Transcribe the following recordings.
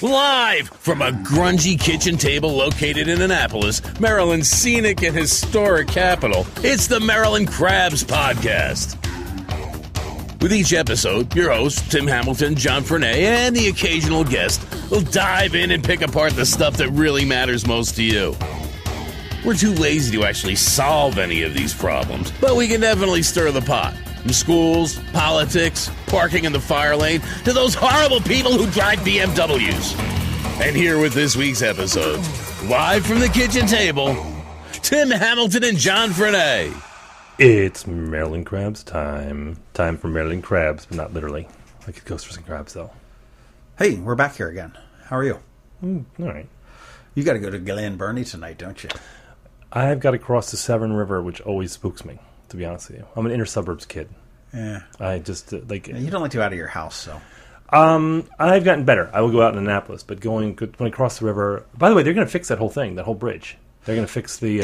Live from a grungy kitchen table located in Annapolis, Maryland's scenic and historic capital, it's the Maryland Crabs Podcast. With each episode, your hosts, Tim Hamilton, John Fernay, and the occasional guest will dive in and pick apart the stuff that really matters most to you. We're too lazy to actually solve any of these problems, but we can definitely stir the pot. From schools, politics, parking in the fire lane, to those horrible people who drive BMWs. And here with this week's episode, live from the kitchen table, Tim Hamilton and John Fernay. It's Maryland Crabs time. Time for Maryland Crabs, but not literally. I could go for some crabs, though. Hey, we're back here again. How are you? All right. You got to go to Glen Burnie tonight, don't you? I've got to cross the Severn River, which always spooks me, to be honest with you. I'm an inner suburbs kid. Yeah. I just, You don't like to go out of your house, so. I've gotten better. I will go out in Annapolis, but when I cross the river... By the way, they're going to fix that whole thing, that whole bridge. They're going to fix the...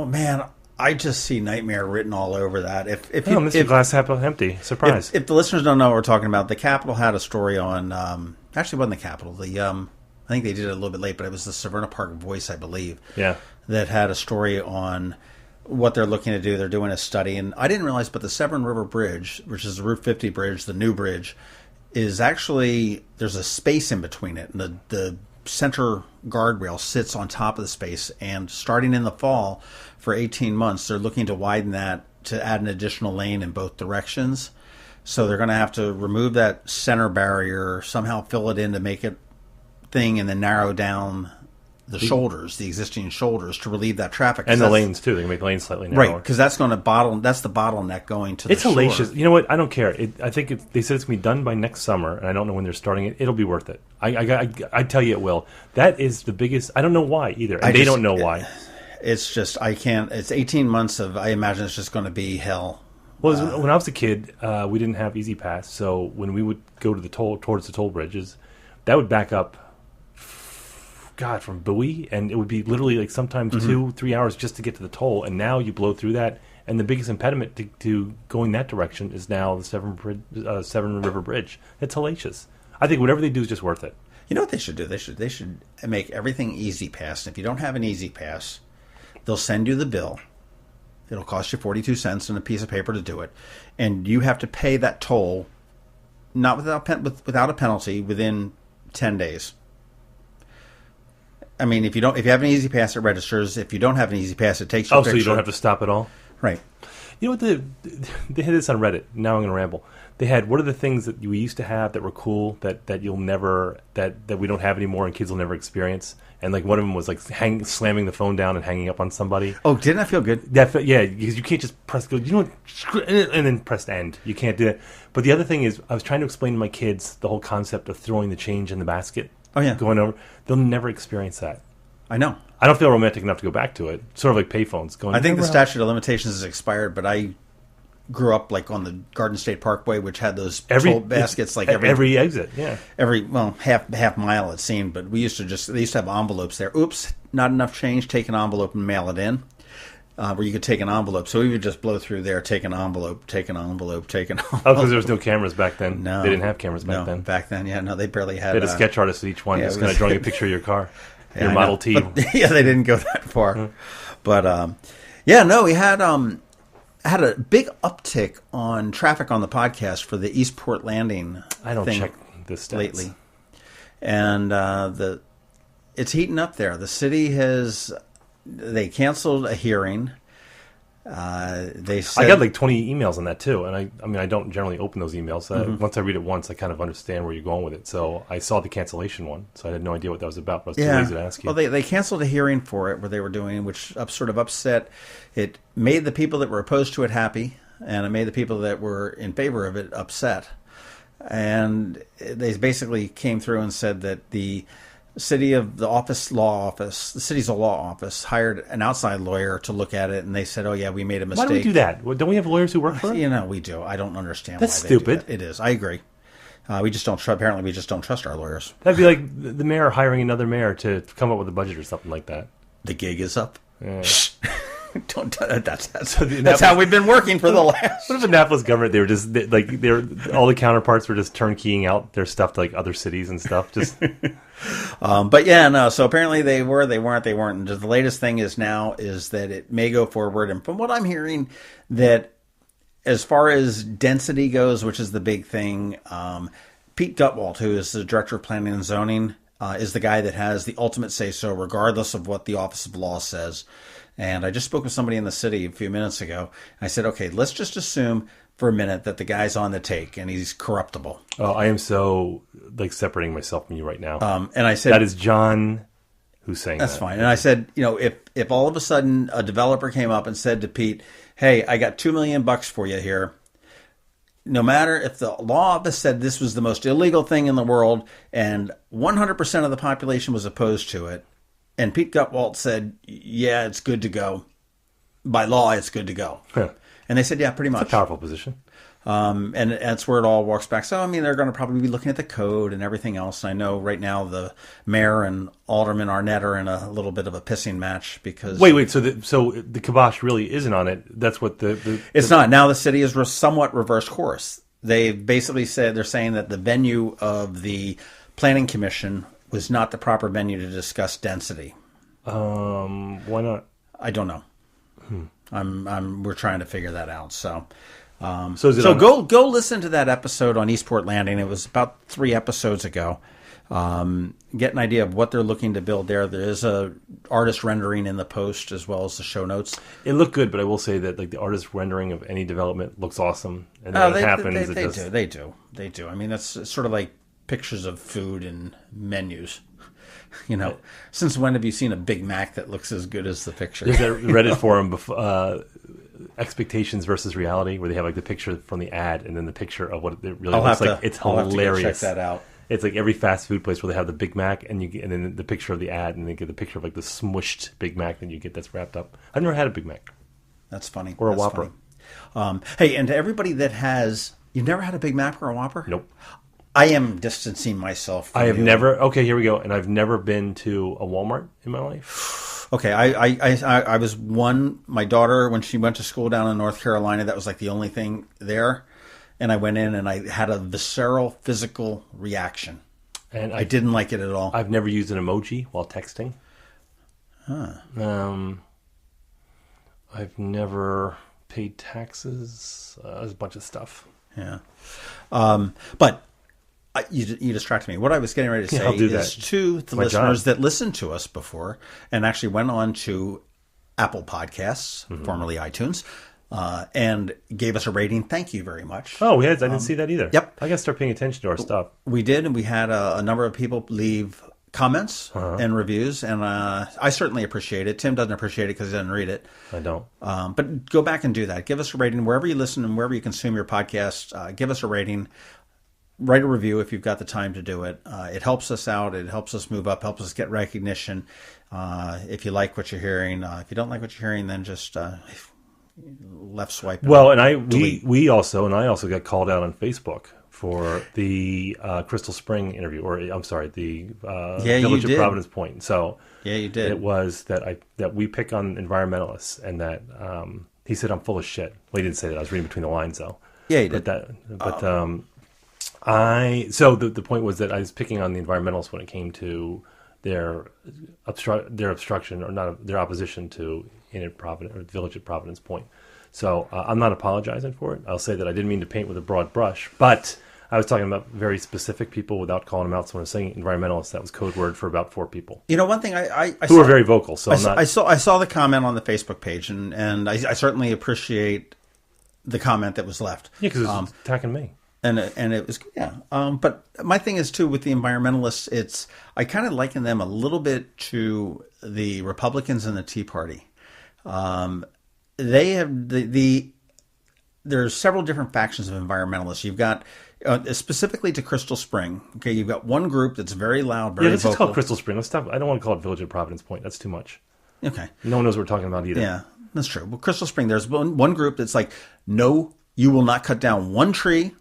man, I just see nightmare written all over that. Mr. Glass half empty. Surprise. If the listeners don't know what we're talking about, the Capitol had a story on... actually, it wasn't the Capitol. I think they did it a little bit late, but it was the Severna Park Voice, I believe. Yeah. That had a story on what they're looking to do. They're doing a study, and I didn't realize, but the Severn River Bridge, which is the Route 50 bridge, the new bridge, is actually, there's a space in between it, and the center guardrail sits on top of the space, and starting in the fall for 18 months, they're looking to widen that to add an additional lane in both directions. So they're going to have to remove that center barrier, somehow fill it in to make it thing, and then narrow down the shoulders, the existing shoulders, to relieve that traffic. And the lanes, too. They can make the lanes slightly narrower. Right, because that's the bottleneck going to It's the shore. hellacious. You know what? I don't care. I think they said it's going to be done by next summer, and I don't know when they're starting it. It'll be worth it. I tell you it will. That is the biggest... I don't know why, either. And they don't know why. It's just, I can't... It's 18 months of... I imagine it's just going to be hell. Well, when I was a kid, we didn't have Easy Pass, so when we would go to towards the toll bridges, that would back up... God, from Bowie, and it would be literally like sometimes 2-3 hours just to get to the toll, and now you blow through that, and the biggest impediment to going that direction is now the Severn River Bridge. It's hellacious. I think whatever they do is just worth it. You know what they should do? They should make everything Easy Pass. If you don't have an Easy Pass, they'll send you the bill. It'll cost you 42 cents and a piece of paper to do it, and you have to pay that toll, not without a penalty, within 10 days. I mean, if you have an Easy Pass, it registers. If you don't have an Easy Pass, it takes your picture. So you don't have to stop at all? Right. You know what? They had this on Reddit. Now I'm going to ramble. They had, what are the things that we used to have that were cool that you'll never, that we don't have anymore and kids will never experience? And like one of them was like slamming the phone down and hanging up on somebody. Oh, didn't that feel good? Yeah, because you can't just press go. You know what? And then press end. You can't do that. But the other thing is, I was trying to explain to my kids the whole concept of throwing the change in the basket. Oh, yeah. Going over. They'll never experience that. I know. I don't feel romantic enough to go back to it. Sort of like payphones. I think the statute of limitations has expired, but I grew up like on the Garden State Parkway, which had those toll baskets like every exit. Yeah. Half mile it seemed, but they used to have envelopes there. Oops, not enough change. Take an envelope and mail it in. Where you could take an envelope. So we would just blow through there, take an envelope, take an envelope, take an envelope. Oh, because there was no cameras back then. No. They didn't have cameras back then. Back then, yeah. No, they barely had... They had a sketch artist at each one, just kind of drawing a picture of your car. Your Model T. But, yeah, they didn't go that far. But, we had a big uptick on traffic on the podcast for the Eastport Landing I don't check the stats lately. And it's heating up there. The city they canceled a hearing. They said, I got like 20 emails on that too, and I don't generally open those emails. Once I read it once, I kind of understand where you're going with it. So I saw the cancellation one, so I had no idea what that was about. But I was too lazy to ask you. Well, they canceled a hearing for it where they were doing, which sort of upset. It made the people that were opposed to it happy, and it made the people that were in favor of it upset. And they basically came through and said that the city's law office hired an outside lawyer to look at it, and they said, "Oh yeah, we made a mistake." Why do we do that? Don't we have lawyers who work for it? You know, we do. I don't understand. That's why they stupid. do that. It is. I agree. We just don't. Apparently, we just don't trust our lawyers. That'd be like the mayor hiring another mayor to come up with a budget or something like that. The gig is up. Yeah. That's how we've been working for the last. What if Annapolis government, all the counterparts were just turnkeying out their stuff to like other cities and stuff? Just but yeah, no. So apparently they were, they weren't. And the latest thing is that it may go forward. And from what I'm hearing, that as far as density goes, which is the big thing, Pete Gutwalt, who is the director of planning and zoning, is the guy that has the ultimate say-so, regardless of what the Office of Law says. And I just spoke with somebody in the city a few minutes ago. I said, okay, let's just assume for a minute that the guy's on the take and he's corruptible. Oh, I am so separating myself from you right now. And I said, that is John who's saying that's that. fine. And I said, if all of a sudden a developer came up and said to Pete, hey, I got $2 million for you here. No matter if the law office said this was the most illegal thing in the world and 100% of the population was opposed to it, and Pete Gutwalt said, yeah, it's good to go. By law, it's good to go. Huh. And they said, yeah, pretty much. It's a powerful position. And that's where it all walks back. So, I mean, they're going to probably be looking at the code and everything else. I know right now the mayor and Alderman Arnett are in a little bit of a pissing match because... Wait. So the kibosh really isn't on it. That's what It's not. Now the city is somewhat reversed course. They basically said, they're saying that the venue of the planning commission was not the proper venue to discuss density. Why not? I don't know. We're trying to figure that out. So go listen to that episode on Eastport Landing. It was about 3 episodes ago. Get an idea of what they're looking to build there. There is a artist rendering in the post as well as the show notes. It looked good, but I will say that the artist rendering of any development looks awesome. And then when it happens, they do. I mean, that's sort of like pictures of food and menus. Since when have you seen a Big Mac that looks as good as the picture? There's a Reddit forum before, expectations versus reality, where they have the picture from the ad and then the picture of what it really looks like. It's hilarious. Check that out. It's like every fast food place where they have the Big Mac and then the picture of the ad, and they get the picture of the smushed Big Mac that you get that's wrapped up. I've never had a Big Mac. That's funny. Or a Whopper. Hey, and to everybody that you've never had a Big Mac or a Whopper? Nope. I am distancing myself from I have you. never. Okay, here we go. And I've never been to a Walmart in my life. Okay, I was my daughter, when she went to school down in North Carolina, that was the only thing there. And I went in and I had a visceral physical reaction. And I didn't like it at all. I've never used an emoji while texting. Huh. I've never paid taxes. There's a bunch of stuff. Yeah. But you distracted me. What I was getting ready to say is to the listeners that listened to us before and actually went on to Apple Podcasts, formerly iTunes, and gave us a rating. Thank you very much. Oh, I didn't see that either. Yep. I got to start paying attention to our stuff. We did, and we had a number of people leave comments and reviews, and I certainly appreciate it. Tim doesn't appreciate it because he doesn't read it. I don't. But go back and do that. Give us a rating wherever you listen and wherever you consume your podcast. Give us a rating. Write a review if you've got the time to do it. It helps us out. It helps us move up, helps us get recognition. If you like what you're hearing. If you don't like what you're hearing, then just left swipe. Well, and I also got called out on Facebook for the Crystal Spring interview, or I'm sorry, the Village of Providence Point. So yeah, you did. It was that we pick on environmentalists, and that he said I'm full of shit. Well, he didn't say that. I was reading between the lines, though. Yeah, he did. The point was that I was picking on the environmentalists when it came to their obstruction, or not their opposition to Village at Providence Point. So I'm not apologizing for it. I'll say that I didn't mean to paint with a broad brush, but I was talking about very specific people without calling them out. So when I was saying environmentalists, that was code word for about 4 people. One thing I who were very vocal. So I saw the comment on the Facebook page, and I certainly appreciate the comment that was left. Yeah, because it was attacking me. And it was, yeah. But my thing is, too, with the environmentalists, I kind of liken them a little bit to the Republicans and the Tea Party. They have there's several different factions of environmentalists. You've got, specifically to Crystal Spring, okay, you've got one group that's very loud, very vocal. Yeah, let's just call it Crystal Spring. Let's stop. I don't want to call it Village at Providence Point. That's too much. Okay. No one knows what we're talking about either. Yeah, that's true. Well, Crystal Spring, there's one group that's like, no, you will not cut down one tree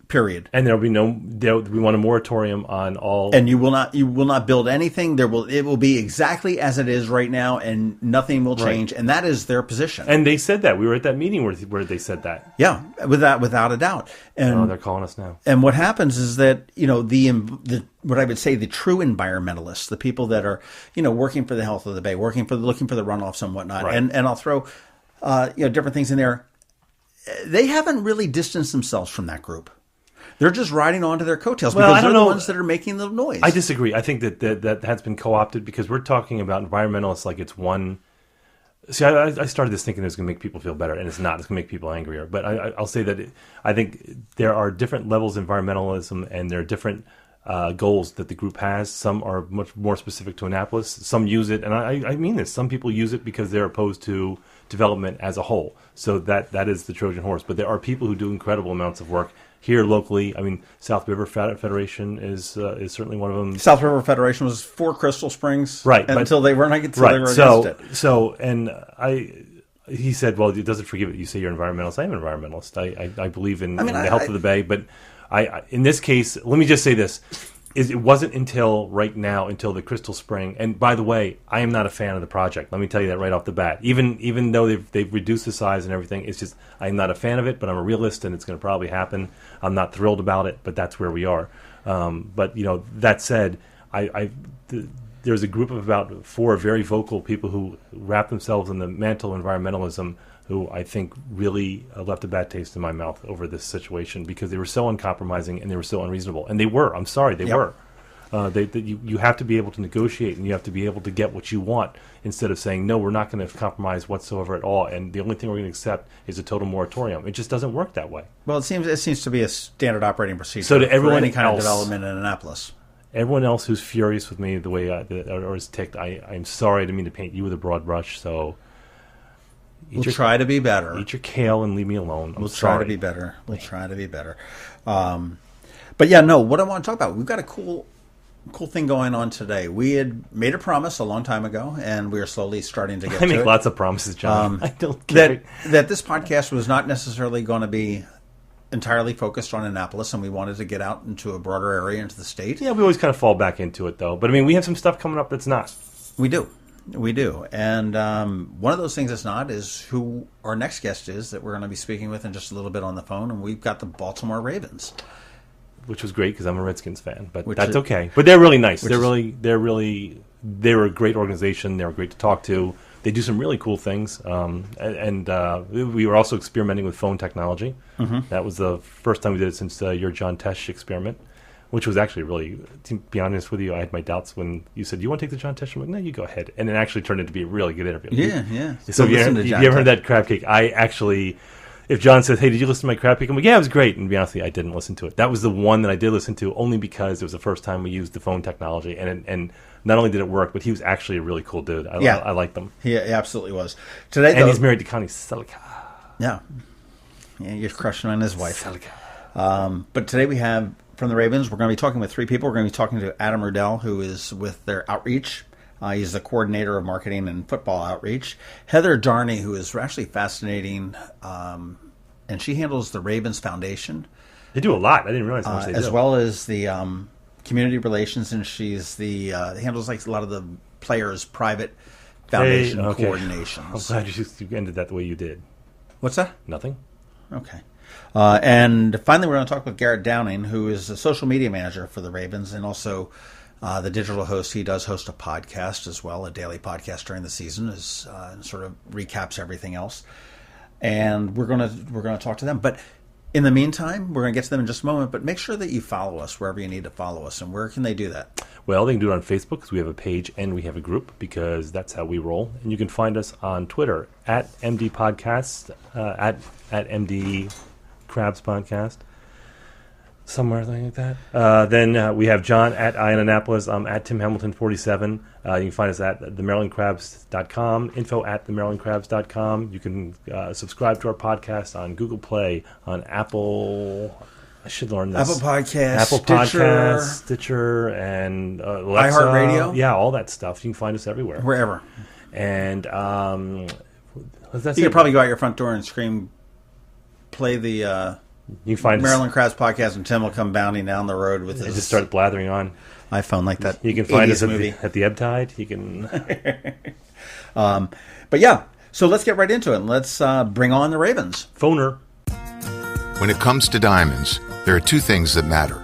Period. And we want a moratorium on all. And you will not build anything. It will be exactly as it is right now, and nothing will change. Right. And that is their position. And they said that. We were at that meeting where they said that. Yeah, without a doubt. And they're calling us now. And what happens is that the what I would say the true environmentalists, the people that are working for the health of the bay, looking for the runoffs and whatnot, right. and I'll throw different things in there. They haven't really distanced themselves from that group. They're just riding onto their coattails because they're the ones that are making the noise. I disagree. I think that has been co-opted because we're talking about environmentalists like it's one. See, I started this thinking it was going to make people feel better, and it's not. It's going to make people angrier. But I'll say that I think there are different levels of environmentalism, and there are different goals that the group has. Some are much more specific to Annapolis. Some use it, and I mean this. Some people use it because they're opposed to development as a whole. So that is the Trojan horse. But there are people who do incredible amounts of work here locally. I mean, South River Federation is certainly one of them. South River Federation was for Crystal Springs, right? Until they were against it. He said, "Well, it doesn't forgive it. You say you're an environmentalist. I am an environmentalist. I believe in the health of the bay, but I in this case, let me just say this: it wasn't until the Crystal Spring. And by the way, I am not a fan of the project. Let me tell you that right off the bat. Even though they've reduced the size and everything, it's just I'm not a fan of it. But I'm a realist, and it's going to probably happen. I'm not thrilled about it, but that's where we are. But that said, there's a group of about 4 very vocal people who wrap themselves in the mantle of environmentalism, who I think really left a bad taste in my mouth over this situation because they were so uncompromising and they were so unreasonable. And they were. I'm sorry, they were. You have to be able to negotiate and you have to be able to get what you want instead of saying, no, we're not going to compromise whatsoever at all. And the only thing we're going to accept is a total moratorium. It just doesn't work that way. Well, it seems to be a standard operating procedure so to everyone for any kind else, of development in Annapolis. Everyone else who's furious with me the way or is ticked, I'm sorry. I didn't mean to paint you with a broad brush. So we'll try to be better. Eat your kale and leave me alone. We'll try to be better. We'll try to be better. But yeah, no, what I want to talk about, we've got a cool thing going on today. We had made a promise a long time ago, and we are slowly starting to get to it. I make lots of promises, John. I don't care. That this podcast was not necessarily going to be entirely focused on Annapolis, and we wanted to get out into a broader area, into the state. Yeah, we always kind of fall back into it, though. But, I mean, we have some stuff coming up that's not. We do. And one of those things that's not is who our next guest is that we're going to be speaking with in just a little bit on the phone, and we've got the Baltimore Ravens. Which was great because I'm a Redskins fan, but that's okay. But they're really nice. They're a great organization. They're great to talk to. They do some really cool things. And we were also experimenting with phone technology. Mm-hmm. That was the first time we did it since your John Tesh experiment, which was actually really, to be honest with you, I had my doubts when you said, you want to take the John Tesh? I'm like, no, you go ahead. And it actually turned out to be a really good interview. Yeah. So you ever heard that crab cake? I actually... If John says, hey, did you listen to my crab cake? I'm like, yeah, it was great. And to be honest with you, I didn't listen to it. That was the one that I did listen to only because it was the first time we used the phone technology. And not only did it work, but he was actually a really cool dude. I liked him. He absolutely was. Today, and he's married to Connie Selika. Yeah, you're crushing on his wife. Selika. But today we have, from the Ravens, we're going to be talking with 3 people. We're going to be talking to Adam Rudell, who is with their outreach. He's the coordinator of marketing and football outreach. Heather Darney, who is actually fascinating, and she handles the Ravens Foundation. They do a lot. I didn't realize how much they do. As well as the community relations, and she's the handles like a lot of the players' private foundation coordinations. I'm glad you ended that the way you did. What's that? Nothing. Okay. And finally, we're going to talk with Garrett Downing, who is the social media manager for the Ravens, and also the digital host. He does host a podcast as well, a daily podcast during the season, and sort of recaps everything else. And we're going to talk to them. But in the meantime, we're going to get to them in just a moment. But make sure that you follow us wherever you need to follow us. And where can they do that? Well, they can do it on Facebook because we have a page and we have a group because that's how we roll. And you can find us on Twitter at MD Podcast, at MD Crabs Podcast. Somewhere like that. Then we have John at Annapolis. I'm at Tim Hamilton 47. You can find us at themarylandcrabs.com, info at themarylandcrabs.com. You can subscribe to our podcast on Google Play, on Apple. I should learn this. Apple Podcasts, Apple Podcasts, Stitcher, and Alexa. iHeartRadio. Yeah, all that stuff. You can find us everywhere. Wherever. And you could probably go out your front door and scream, play the You can find Maryland Crabs Podcast, and Tim will come bounding down the road with his just start blathering on iPhone like that. You can find us at the Ebb Tide. You can. But yeah, so let's get right into it. And let's bring on the Ravens. Phoner. When it comes to diamonds, there are two things that matter: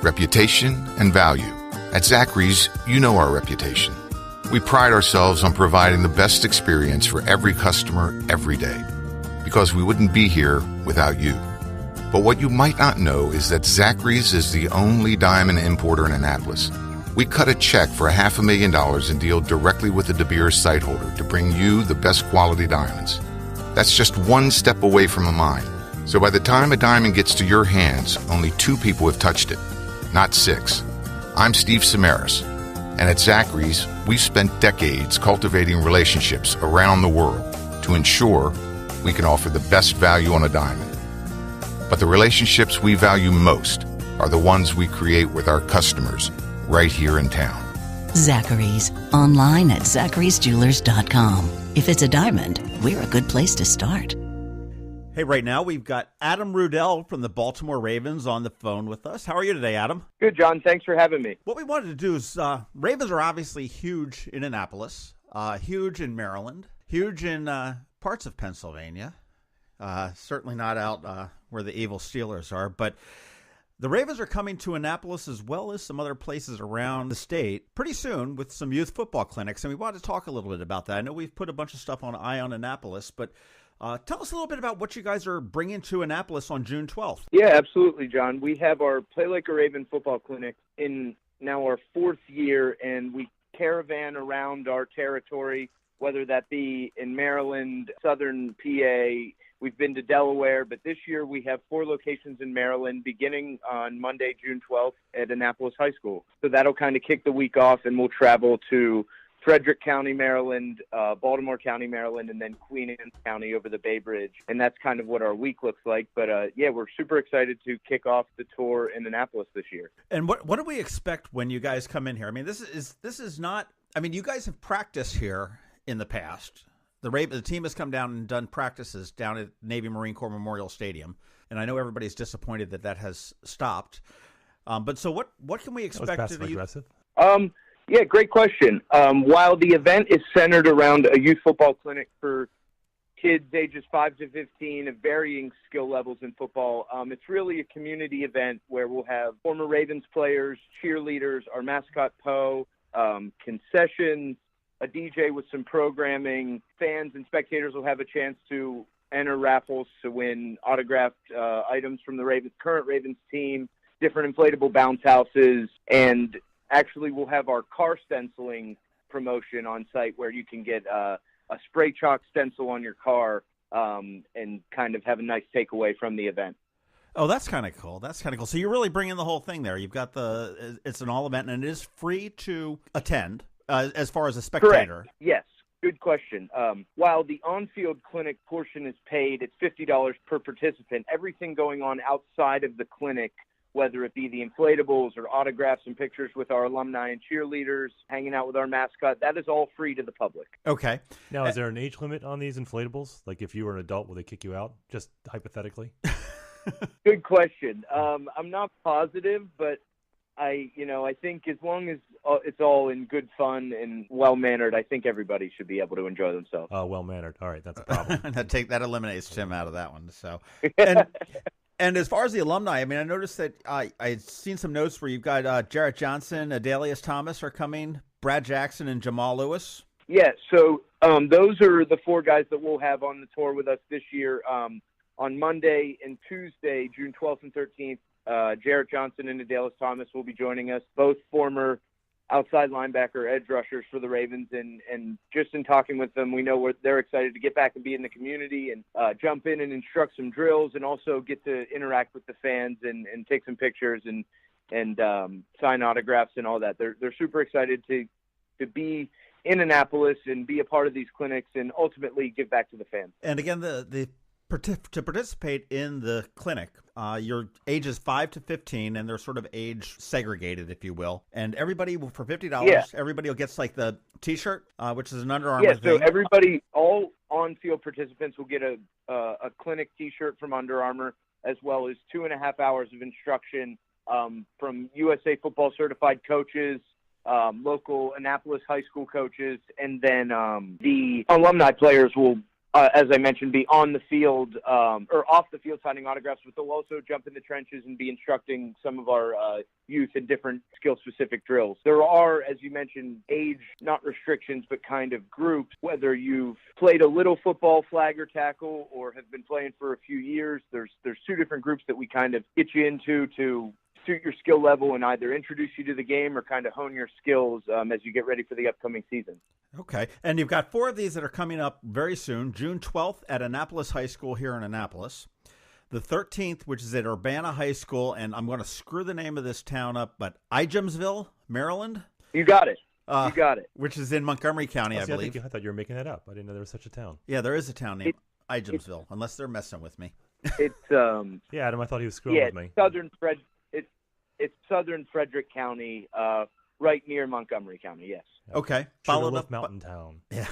reputation and value. At Zachary's, you know our reputation. We pride ourselves on providing the best experience for every customer every day, because we wouldn't be here without you. But what you might not know is that Zachary's is the only diamond importer in Annapolis. We cut a check for $500,000 and deal directly with the De Beers site holder to bring you the best quality diamonds. That's just one step away from a mine. So by the time a diamond gets to your hands, only 2 people have touched it, not 6. I'm Steve Samaras, and at Zachary's, we've spent decades cultivating relationships around the world to ensure we can offer the best value on a diamond. But the relationships we value most are the ones we create with our customers right here in town. Zachary's, online at zacharysjewelers.com. If it's a diamond, we're a good place to start. Hey, right now we've got Adam Rudell from the Baltimore Ravens on the phone with us. How are you today, Adam? Good, John. Thanks for having me. What we wanted to do is, Ravens are obviously huge in Annapolis, huge in Maryland, huge in parts of Pennsylvania, certainly not out where the evil Steelers are, but the Ravens are coming to Annapolis as well as some other places around the state pretty soon with some youth football clinics, and we wanted to talk a little bit about that. I know we've put a bunch of stuff on Eye on Annapolis, but tell us a little bit about what you guys are bringing to Annapolis on June 12th. Yeah, absolutely, John. We have our Play Like a Raven football clinic in now our 4th year, and we caravan around our territory, whether that be in Maryland, southern PA. We've been to Delaware, but this year we have 4 locations in Maryland beginning on Monday, June 12th at Annapolis High School. So that'll kind of kick the week off, and we'll travel to Frederick County, Maryland, Baltimore County, Maryland, and then Queen Anne County over the Bay Bridge. And that's kind of what our week looks like. But, yeah, we're super excited to kick off the tour in Annapolis this year. And what do we expect when you guys come in here? I mean, this is not – I mean, you guys have practiced here in the past. The team has come down and done practices down at Navy Marine Corps Memorial Stadium. And I know everybody's disappointed that has stopped. But so what can we expect? That was passive-aggressive. Yeah, great question. While the event is centered around a youth football clinic for kids ages 5 to 15 of varying skill levels in football, it's really a community event where we'll have former Ravens players, cheerleaders, our mascot Poe, concessions, a DJ with some programming. Fans and spectators will have a chance to enter raffles to win autographed items from the current Ravens team, different inflatable bounce houses, and actually, we'll have our car stenciling promotion on site where you can get a spray chalk stencil on your car and kind of have a nice takeaway from the event. Oh, that's kind of cool. So you're really bringing the whole thing there. You've got it's an all event, and it is free to attend as far as a spectator. Correct. Yes. Good question. While the on-field clinic portion is paid, it's $50 per participant. Everything going on outside of the clinic, whether it be the inflatables or autographs and pictures with our alumni and cheerleaders, hanging out with our mascot, that is all free to the public. Okay. Now, is there an age limit on these inflatables? Like if you were an adult, will they kick you out? Just hypothetically. Good question. I'm not positive, but I think as long as it's all in good fun and well-mannered, I think everybody should be able to enjoy themselves. Well-mannered. All right, that's a problem. that eliminates Tim out of that one. So. And as far as the alumni, I mean, I noticed that I'd seen some notes where you've got Jarrett Johnson, Adalius Thomas are coming, Brad Jackson, and Jamal Lewis. Yeah, so those are the 4 guys that we'll have on the tour with us this year. On Monday and Tuesday, June 12th and 13th, Jarrett Johnson and Adalius Thomas will be joining us, both former outside linebacker edge rushers for the Ravens, and just in talking with them, we know they're excited to get back and be in the community and jump in and instruct some drills, and also get to interact with the fans and take some pictures and sign autographs and all that. They're super excited to be in Annapolis and be a part of these clinics and ultimately give back to the fans. And again, to participate in the clinic, your age is 5 to 15, and they're sort of age segregated, if you will. And everybody will, for $50, everybody will get like the T-shirt, which is an Under Armour thing. So everybody, all on-field participants will get a clinic T-shirt from Under Armour. as well as 2.5 hours of instruction from USA Football certified coaches, local Annapolis high school coaches, and then the alumni players will, as I mentioned, be on the field or off the field signing autographs, but they'll also jump in the trenches and be instructing some of our youth in different skill-specific drills. There are, as you mentioned, age, not restrictions, but kind of groups. Whether you've played a little football, flag or tackle, or have been playing for a few years, there's two different groups that we kind of get you into to suit your skill level and either introduce you to the game or kind of hone your skills as you get ready for the upcoming season. Okay. And you've got 4 of these that are coming up very soon. June 12th at Annapolis High School here in Annapolis. The 13th, which is at Urbana High School, and I'm going to screw the name of this town up, but Igemsville, Maryland? You got it. You got it. Which is in Montgomery County, I believe. I thought you were making that up. I didn't know there was such a town. Yeah, there is a town named Igemsville, unless they're messing with me. It's yeah, Adam, I thought he was screwing with me. It's southern Frederick County, right near Montgomery County, yes. Okay. Followed up Mountain Town. Yeah.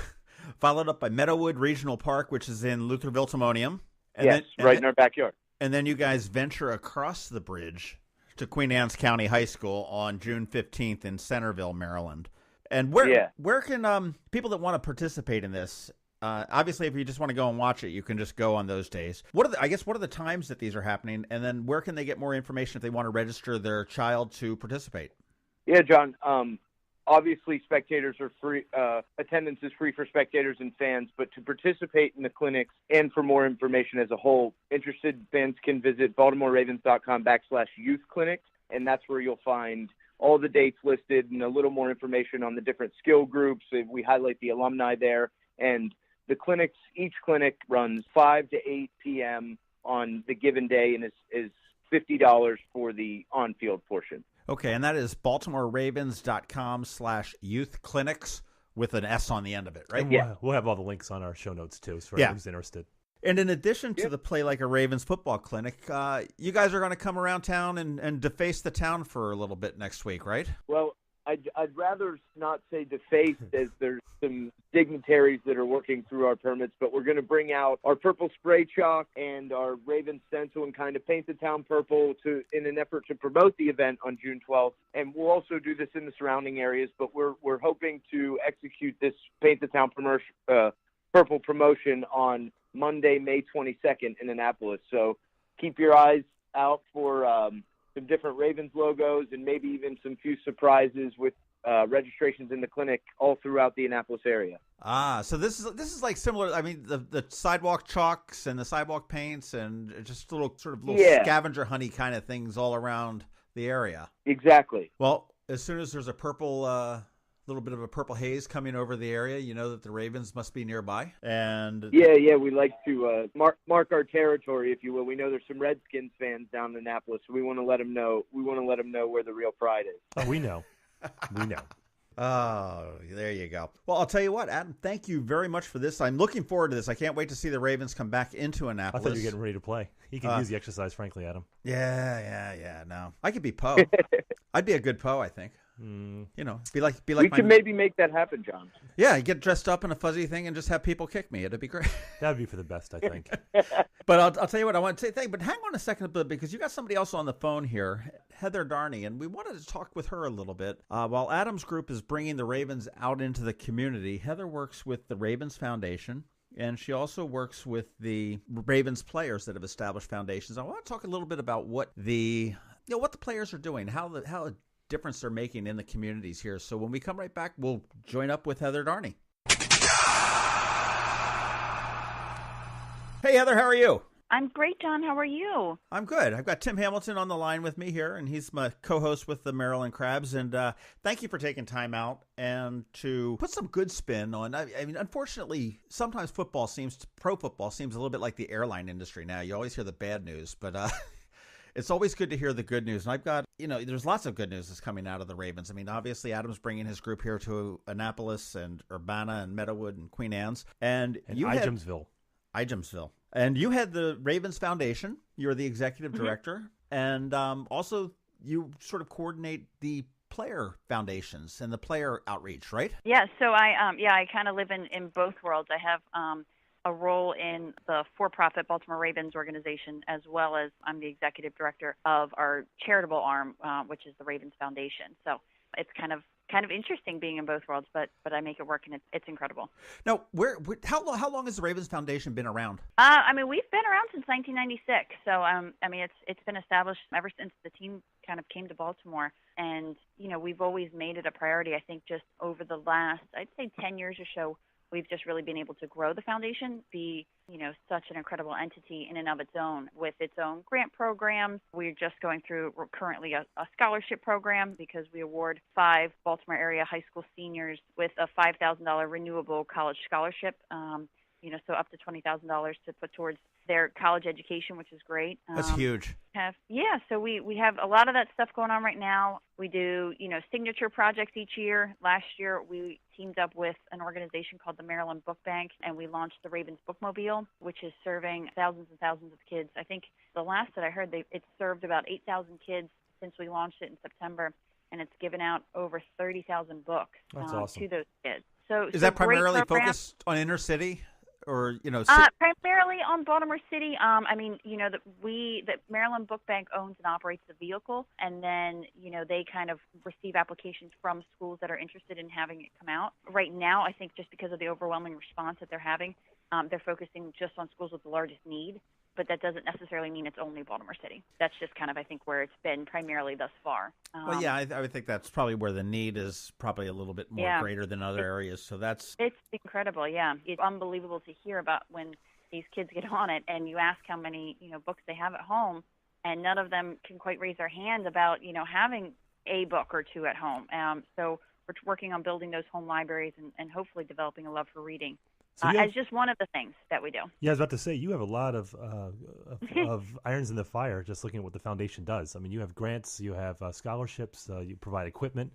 Followed up by Meadowood Regional Park, which is in Lutherville, Timonium. Right in our backyard. And then you guys venture across the bridge to Queen Anne's County High School on June 15th in Centerville, Maryland. And where can people that want to participate in this, obviously if you just want to go and watch it, you can just go on those days. What are the times that these are happening? And then where can they get more information if they want to register their child to participate? Yeah, John. Obviously, spectators are free. Attendance is free for spectators and fans, but to participate in the clinics and for more information as a whole, interested fans can visit BaltimoreRavens.com/youth clinics, and that's where you'll find all the dates listed and a little more information on the different skill groups. We highlight the alumni there, and the clinics. Each clinic runs 5 to 8 p.m. on the given day, and is $50 for the on-field portion. Okay, and that is BaltimoreRavens.com/youth clinics with an S on the end of it, right? Yeah. We'll have all the links on our show notes, too, so everyone's interested. And in addition to the Play Like a Ravens football clinic, you guys are going to come around town and deface the town for a little bit next week, right? Well, I'd rather not say deface, as there's some dignitaries that are working through our permits, but we're going to bring out our purple spray chalk and our Raven stencil and kind of paint the town purple in an effort to promote the event on June 12th. And we'll also do this in the surrounding areas, but we're hoping to execute this paint the town purple promotion on Monday, May 22nd in Annapolis. So keep your eyes out for some different Ravens logos and maybe even some few surprises with registrations in the clinic all throughout the Annapolis area. So this is like similar. I mean, the sidewalk chalks and the sidewalk paints and just little scavenger honey kind of things all around the area. Exactly. Well, as soon as there's a purple, little bit of a purple haze coming over the area, you know that the Ravens must be nearby. And yeah, we like to mark our territory, if you will. We know there's some Redskins fans down in Annapolis, so we want to let them know. We want to let them know where the real pride is. Oh, we know. We know. Oh, there you go. Well, I'll tell you what, Adam, thank you very much for this. I'm looking forward to this. I can't wait to see the Ravens come back into Annapolis. I thought you were getting ready to play. He can use the exercise, frankly, Adam. Yeah. No, I could be Poe. I'd be a good Poe, I think. You know, be like. We can maybe make that happen, John. Yeah, you get dressed up in a fuzzy thing and just have people kick me. It'd be great. That'd be for the best, I think. But I'll tell you what, I want to say but hang on a second, because you got somebody else on the phone here, Heather Darney, and we wanted to talk with her a little bit. While Adam's group is bringing the Ravens out into the community, Heather works with the Ravens Foundation, and she also works with the Ravens players that have established foundations. I want to talk a little bit about what the players are doing, how difference they're making in the communities here. So when we come right back, we'll join up with Heather Darney. Hey, Heather, how are you? I'm great, John. How are you? I'm good. I've got Tim Hamilton on the line with me here, and he's my co-host with the Maryland Crabs. And thank you for taking time out and to put some good spin on. I mean, unfortunately, sometimes pro football seems a little bit like the airline industry now. You always hear the bad news, but it's always good to hear the good news. And I've got, there's lots of good news that's coming out of the Ravens. I mean, obviously, Adam's bringing his group here to Annapolis and Urbana and Meadowood and Queen Anne's. And you Igemsville. And you had the Ravens Foundation. You're the executive director. And also, you sort of coordinate the player foundations and the player outreach, right? Yeah, so I kind of live in both worlds. I have a role in the for-profit Baltimore Ravens organization, as well as I'm the executive director of our charitable arm, which is the Ravens Foundation. So it's kind of interesting being in both worlds, but I make it work, and it's incredible. Now, how long has the Ravens Foundation been around? We've been around since 1996. So, it's been established ever since the team kind of came to Baltimore. And, we've always made it a priority. I think just over the last, I'd say 10 years or so, we've just really been able to grow the foundation, be, such an incredible entity in and of its own with its own grant programs. We're just going through currently a scholarship program because we award 5 Baltimore area high school seniors with a $5,000 renewable college scholarship, so up to $20,000 to put towards their college education, which is great. That's huge. So we have a lot of that stuff going on right now. We do, signature projects each year. Last year, we teamed up with an organization called the Maryland Book Bank, and we launched the Ravens bookmobile, which is serving thousands and thousands of kids. I think the last that I heard, it's served about 8,000 kids since we launched it in September, and it's given out over 30,000 books awesome. to those kids. So is that primarily focused on inner city? Or primarily on Baltimore City. The Maryland Book Bank owns and operates the vehicle, and then they kind of receive applications from schools that are interested in having it come out. Right now, I think just because of the overwhelming response that they're having, they're focusing just on schools with the largest need. But that doesn't necessarily mean it's only Baltimore City. That's just kind of, I think, where it's been primarily thus far. I would think that's probably where the need is probably a little bit more greater than other areas. So it's incredible. Yeah, it's unbelievable to hear about when these kids get on it, and you ask how many books they have at home, and none of them can quite raise their hand about having a book or two at home. So we're working on building those home libraries and hopefully developing a love for reading. As just one of the things that we do. Yeah, I was about to say, you have a lot of irons in the fire just looking at what the foundation does. I mean, you have grants, you have scholarships, you provide equipment.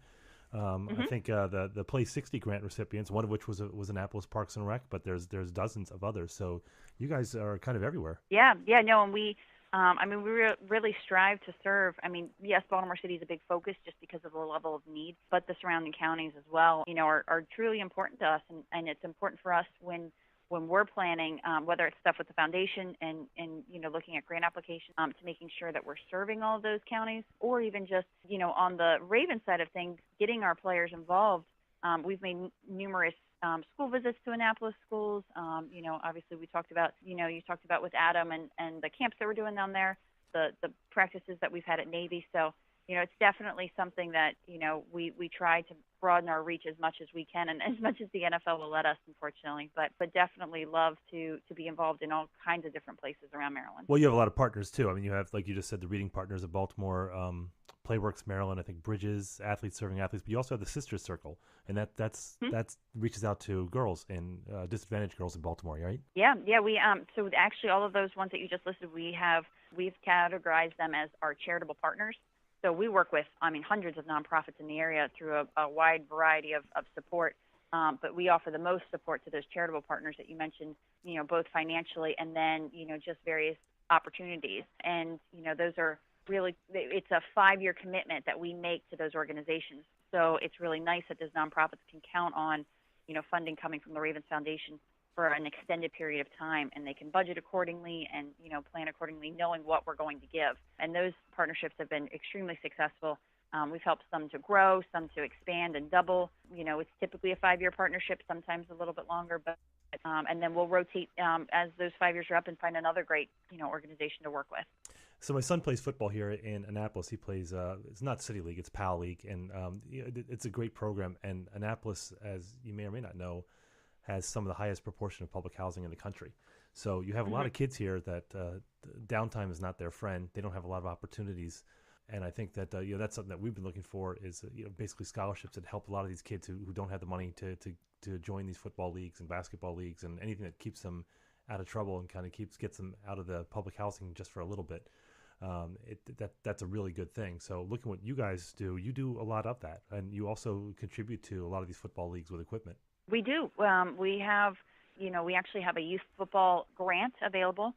I think the Play 60 grant recipients, one of which was Annapolis Parks and Rec, but there's dozens of others. So you guys are kind of everywhere. And we really strive to serve. Yes, Baltimore City is a big focus just because of the level of need, but the surrounding counties as well, are truly important to us, and it's important for us when we're planning, whether it's stuff with the foundation and looking at grant applications, to making sure that we're serving all of those counties, or even just, on the Ravens side of things, getting our players involved. We've made numerous school visits to Annapolis schools. Obviously we talked about, you talked about with Adam and the camps that we're doing down there, the practices that we've had at Navy. So, it's definitely something that, we try to broaden our reach as much as we can, and as much as the NFL will let us, unfortunately, but definitely love to be involved in all kinds of different places around Maryland. Well, you have a lot of partners too. I mean, you have, like you just said, the Reading Partners of Baltimore, Playworks Maryland, I think Bridges, Athletes Serving Athletes, but you also have the Sisters Circle, and that reaches out to girls and disadvantaged girls in Baltimore, right? Yeah. We so actually all of those ones that you just listed, we've categorized them as our charitable partners. So we work with, hundreds of nonprofits in the area through a wide variety of support. But we offer the most support to those charitable partners that you mentioned, both financially and then, just various opportunities. And, those are really, it's a 5-year commitment that we make to those organizations. So it's really nice that those nonprofits can count on, funding coming from the Ravens Foundation for an extended period of time, and they can budget accordingly and, plan accordingly, knowing what we're going to give. And those partnerships have been extremely successful. We've helped some to grow, some to expand and double. It's typically a 5-year partnership, sometimes a little bit longer, but and then we'll rotate as those 5 years are up and find another great, organization to work with. So my son plays football here in Annapolis. He plays, it's not City League, it's PAL League, and it's a great program. And Annapolis, as you may or may not know, has some of the highest proportion of public housing in the country. So you have a lot of kids here that downtime is not their friend. They don't have a lot of opportunities. And I think that that's something that we've been looking for is basically scholarships that help a lot of these kids who don't have the money to join these football leagues and basketball leagues and anything that keeps them out of trouble and kind of gets them out of the public housing just for a little bit. That's a really good thing. So looking what you guys do, you do a lot of that, and you also contribute to a lot of these football leagues with equipment. We do. We actually have a youth football grant available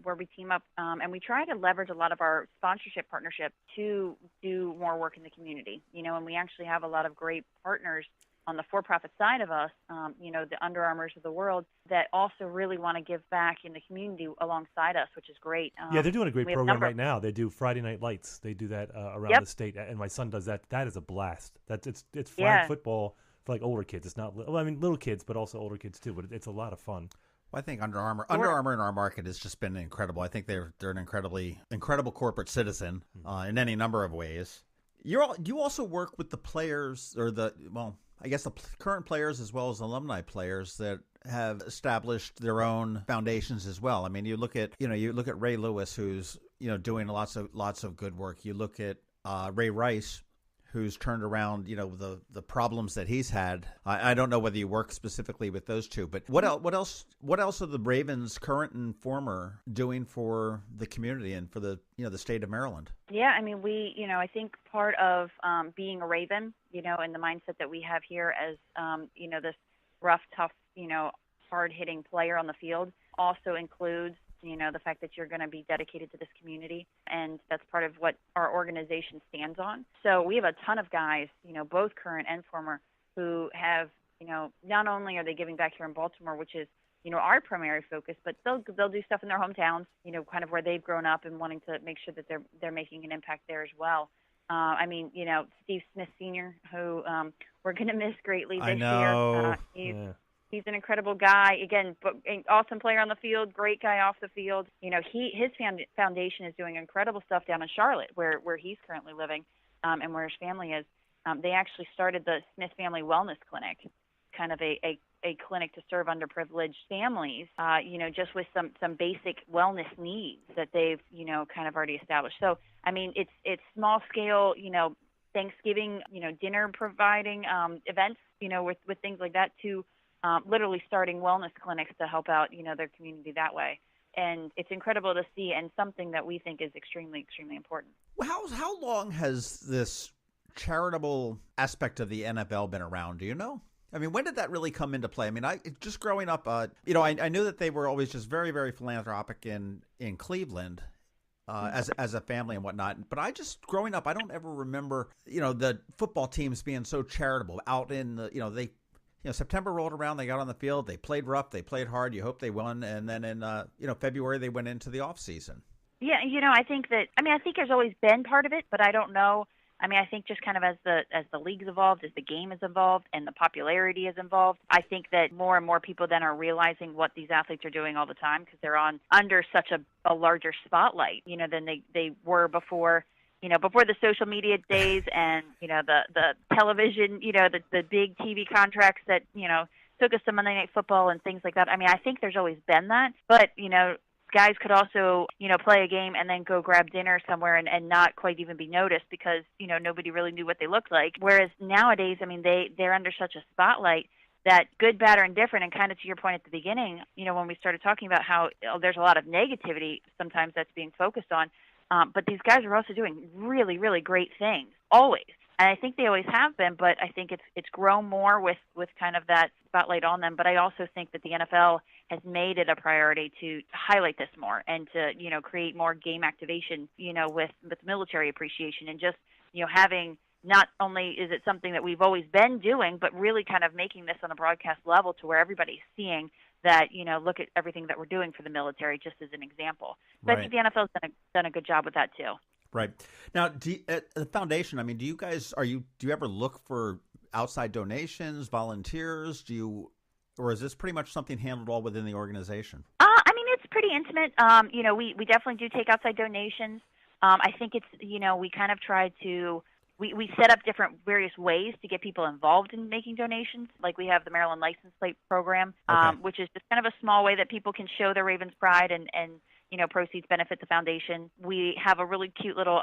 where we team up, and we try to leverage a lot of our sponsorship partnership to do more work in the community. And we actually have a lot of great partners on the for-profit side of us, the Under Armours of the world that also really want to give back in the community alongside us, which is great. Yeah, they're doing a great program right now. They do Friday Night Lights. They do that around the state, and my son does that. That is a blast. It's flag football for like older kids. It's not, little kids, but also older kids too. But it's a lot of fun. Well, I think Under Armour in our market has just been incredible. I think they're an incredible corporate citizen in any number of ways. You also work with the players or the current players as well as alumni players that have established their own foundations as well. I mean, you look at Ray Lewis, who's doing lots of good work. You look at Ray Rice, who's turned around, the problems that he's had. I don't know whether you work specifically with those two, but what else are the Ravens, current and former, doing for the community and for the state of Maryland? Yeah, I mean, I think part of being a Raven, and the mindset that we have here as, this rough, tough, hard-hitting player on the field also includes the fact that you're going to be dedicated to this community, and that's part of what our organization stands on. So we have a ton of guys, both current and former, who have, not only are they giving back here in Baltimore, which is, our primary focus, but they'll do stuff in their hometowns, kind of where they've grown up and wanting to make sure that they're making an impact there as well. Steve Smith Sr., who we're going to miss greatly this year. He's an incredible guy. Again, an awesome player on the field, great guy off the field. His foundation is doing incredible stuff down in Charlotte, where he's currently living, and where his family is. They actually started the Smith Family Wellness Clinic, kind of a clinic to serve underprivileged families, just with some basic wellness needs that they've, kind of already established. So, I mean, it's small scale, Thanksgiving, dinner providing events, with things like that, to literally starting wellness clinics to help out, their community that way. And it's incredible to see, and something that we think is extremely, extremely important. Well, how long has this charitable aspect of the NFL been around? Do you know? I mean, when did that really come into play? I mean, just growing up, I knew that they were always just very, very philanthropic in Cleveland as a family and whatnot. But growing up, I don't ever remember, the football teams being so charitable out in the, September rolled around, they got on the field, they played rough, they played hard, you hope they won, and then in February they went into the off season. Yeah, I think there's always been part of it, but I don't know. I mean, I think just kind of as the league's evolved, as the game has evolved, and the popularity has evolved, I think that more and more people then are realizing what these athletes are doing all the time, because they're under such a larger spotlight, than they were before. Before the social media days and, the television, the big TV contracts that, took us to Monday Night Football and things like that. I mean, I think there's always been that. But, guys could also, play a game and then go grab dinner somewhere and not quite even be noticed because, nobody really knew what they looked like. Whereas nowadays, I mean, they're under such a spotlight that good, bad, or indifferent, and kind of to your point at the beginning, when we started talking about how there's a lot of negativity sometimes that's being focused on, but these guys are also doing really, really great things, always. And I think they always have been, but I think it's grown more with kind of that spotlight on them. But I also think that the NFL has made it a priority to highlight this more and to, create more game activation, with military appreciation and just, having not only is it something that we've always been doing, but really kind of making this on a broadcast level to where everybody's seeing that, look at everything that we're doing for the military, just as an example. So right. I think the NFL's done a good job with that too. Right. Now, at the foundation, I mean, do you ever look for outside donations, volunteers? Or is this pretty much something handled all within the organization? I mean, it's pretty intimate. We definitely do take outside donations. I think it's, we kind of try to, we set up different various ways to get people involved in making donations. Like we have the Maryland License Plate Program, which is just kind of a small way that people can show their Ravens pride and proceeds benefit the foundation. We have a really cute little